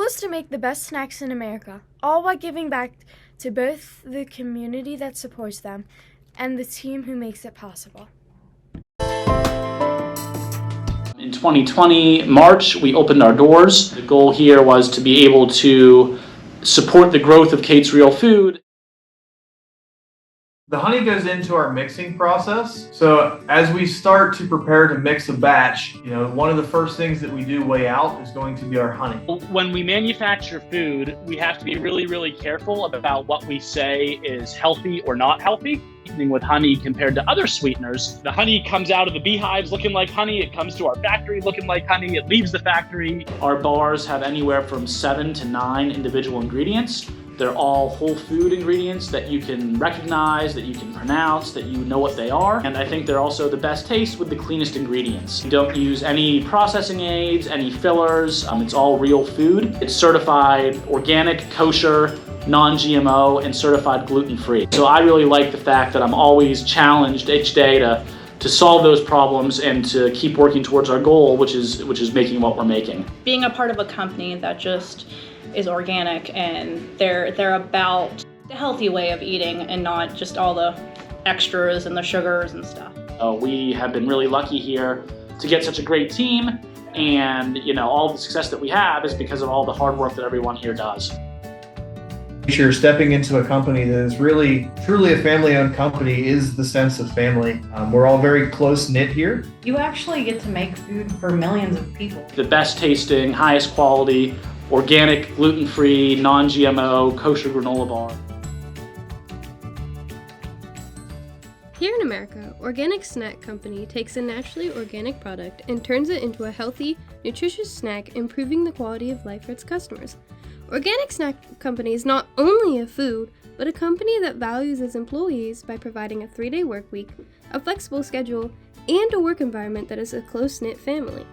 is to make the best snacks in America, all while giving back to both the community that supports them and the team who makes it possible. In 2020, March, we opened our doors. The goal here was to be able to support the growth of Kate's Real Food. The honey goes into our mixing process. So as we start to prepare to mix a batch, one of the first things that we do weigh out is going to be our honey. When we manufacture food, we have to be really, really careful about what we say is healthy or not healthy. With honey compared to other sweeteners, the honey comes out of the beehives looking like honey, it comes to our factory looking like honey, it leaves the factory. Our bars have anywhere from 7 to 9 individual ingredients. They're all whole food ingredients that you can recognize, that you can pronounce, that you know what they are. And I think they're also the best taste with the cleanest ingredients. We don't use any processing aids, any fillers. It's all real food. It's certified organic, kosher, non-GMO, and certified gluten-free. So I really like the fact that I'm always challenged each day to solve those problems and to keep working towards our goal, which is making what we're making. Being a part of a company that just is organic and they're about the healthy way of eating and not just all the extras and the sugars and stuff. We have been really lucky here to get such a great team, and all the success that we have is because of all the hard work that everyone here does. You're stepping into a company that is really, truly a family-owned company is the sense of family. We're all very close-knit here. You actually get to make food for millions of people. The best tasting, highest quality, organic, gluten-free, non-GMO, kosher granola bar. Here in America, Organic Snack Company takes a naturally organic product and turns it into a healthy, nutritious snack, improving the quality of life for its customers. Organic Snack Company is not only a food, but a company that values its employees by providing a 3-day work week, a flexible schedule, and a work environment that is a close-knit family.